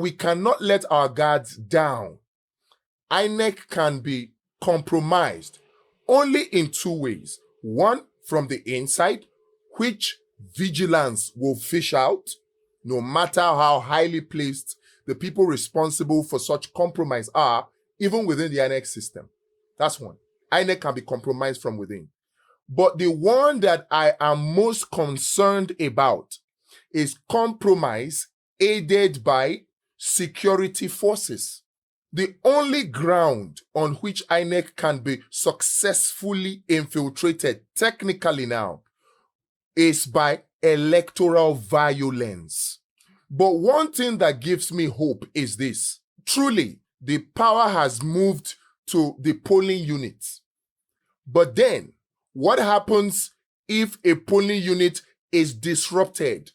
We cannot let our guards down. INEC can be compromised only in two ways. One, from the inside, which vigilance will fish out, no matter how highly placed the people responsible for such compromise are, even within the INEC system. That's one. INEC can be compromised from within. But the one that I am most concerned about is compromise aided by security forces. The only ground on which INEC can be successfully infiltrated technically now is by electoral violence. But one thing that gives me hope is this. Truly, the power has moved to the polling units. But then, what happens if a polling unit is disrupted?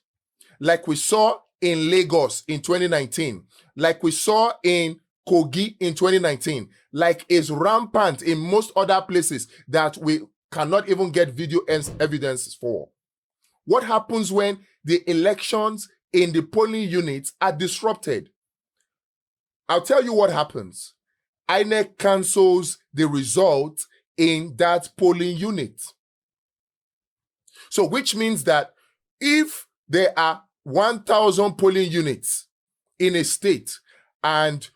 Like we saw in Lagos in 2019, like we saw in Kogi in 2019, like is rampant in most other places that we cannot even get video evidence for. What happens when the elections in the polling units are disrupted? I'll tell you what happens. INEC cancels the result in that polling unit. So which means that if there are 1,000 polling units in a state and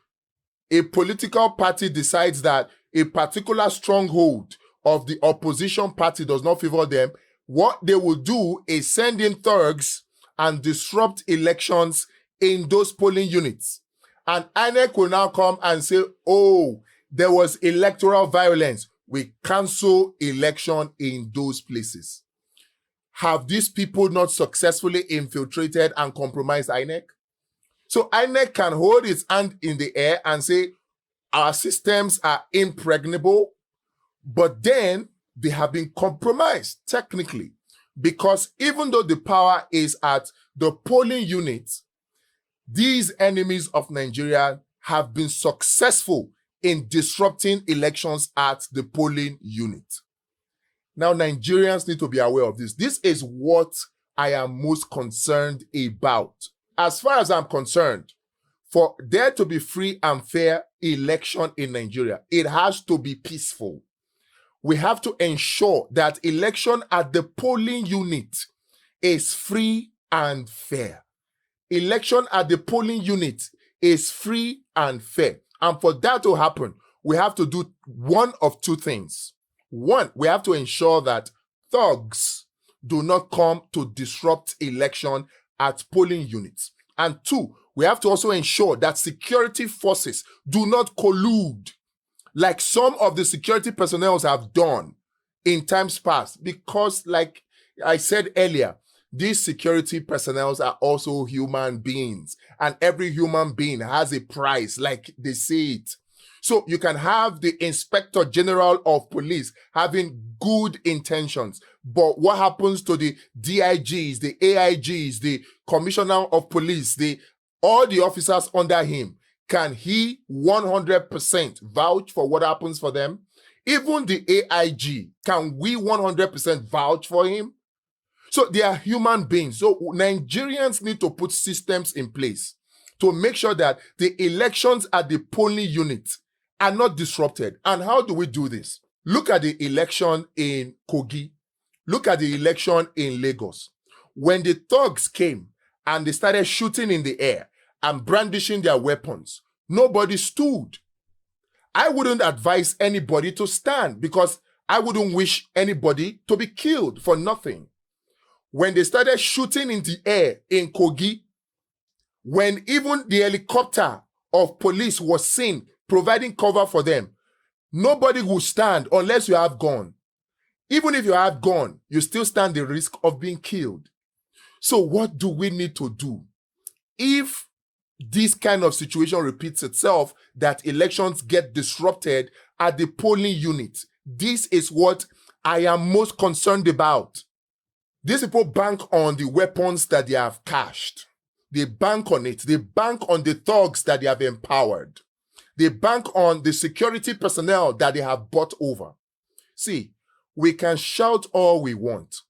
a political party decides that a particular stronghold of the opposition party does not favor them, what they will do is send in thugs and disrupt elections in those polling units. And INEC will now come and say, oh, there was electoral violence. We cancel election in those places. Have these people not successfully infiltrated and compromised INEC? So INEC can hold its hand in the air and say, our systems are impregnable, but then they have been compromised technically, because even though the power is at the polling unit, these enemies of Nigeria have been successful in disrupting elections at the polling unit. Now, Nigerians need to be aware of this. This is what I am most concerned about. As far as I'm concerned, for there to be free and fair election in Nigeria, it has to be peaceful. We have to ensure that election at the polling unit is free and fair. Election at the polling unit is free and fair. And for that to happen, we have to do one of two things. One, we have to ensure that thugs do not come to disrupt election at polling units. And two, we have to also ensure that security forces do not collude like some of the security personnel have done in times past. Because like I said earlier, these security personnel are also human beings, and every human being has a price, like they say it. So you can have the Inspector General of Police having good intentions, but what happens to the DIGs, the AIGs, the Commissioner of Police, all the officers under him? Can he 100% vouch for what happens for them? Even the AIG, can we 100% vouch for him? So they are human beings. So Nigerians need to put systems in place to make sure that the elections at the polling unit are not disrupted. And how do we do this? Look at the election in Kogi. Look at the election in Lagos. When the thugs came and they started shooting in the air and brandishing their weapons, nobody stood. I wouldn't advise anybody to stand because I wouldn't wish anybody to be killed for nothing. When they started shooting in the air in Kogi, when even the helicopter of police was seen providing cover for them, nobody will stand unless you have gun. Even if you have gun, you still stand the risk of being killed. So what do we need to do? If this kind of situation repeats itself, that elections get disrupted at the polling unit, this is what I am most concerned about. These people bank on the weapons that they have cached. They bank on it. They bank on the thugs that they have empowered. They bank on the security personnel that they have bought over. See, we can shout all we want.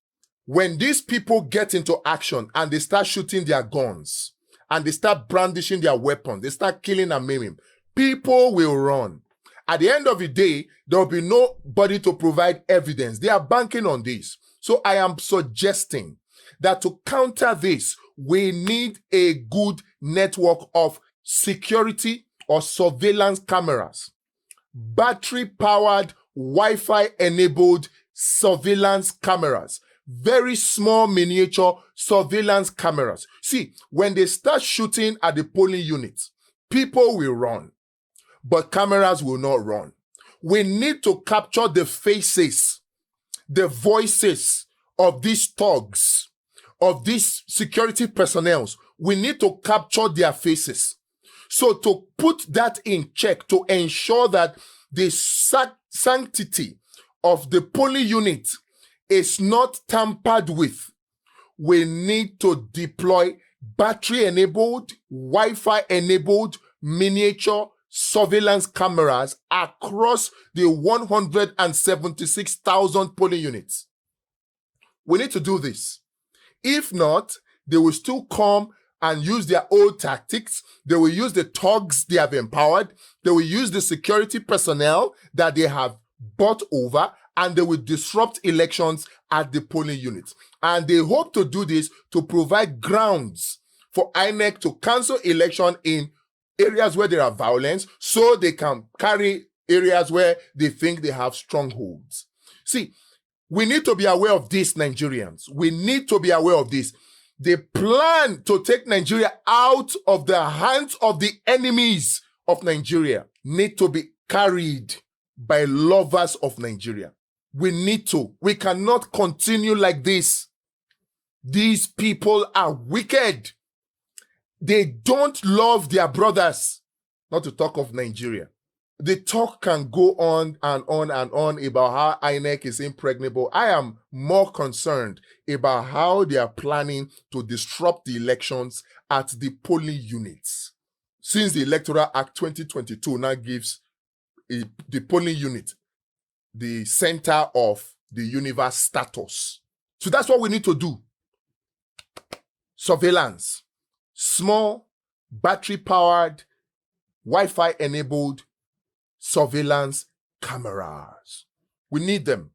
When these people get into action and they start shooting their guns and they start brandishing their weapons, they start killing and maiming, people will run. At the end of the day, there will be nobody to provide evidence. They are banking on this. So I am suggesting that to counter this, we need a good network of security or surveillance cameras, battery-powered, Wi-Fi enabled surveillance cameras, very small miniature surveillance cameras. See, when they start shooting at the polling units, people will run, but cameras will not run. We need to capture the faces, the voices of these thugs, of these security personnel. We need to capture their faces. So to put that in check, to ensure that the sanctity of the polling unit is not tampered with, we need to deploy battery-enabled, Wi-Fi-enabled miniature surveillance cameras across the 176,000 polling units. We need to do this. If not, they will still come and use their old tactics. They will use the thugs they have empowered. They will use the security personnel that they have bought over, and they will disrupt elections at the polling units. And they hope to do this to provide grounds for INEC to cancel election in areas where there are violence, so they can carry areas where they think they have strongholds. See, we need to be aware of this, Nigerians. We need to be aware of this. They plan to take Nigeria out of the hands of the enemies of Nigeria need to be carried by lovers of Nigeria. We need to. We cannot continue like this. These people are wicked. They don't love their brothers, not to talk of Nigeria. The talk can go on and on and on about how INEC is impregnable. I am more concerned about how they are planning to disrupt the elections at the polling units. Since the Electoral Act 2022 now gives the polling unit the center of the universe status. So that's what we need to do. Surveillance. Small, battery-powered, Wi-Fi enabled surveillance cameras. We need them.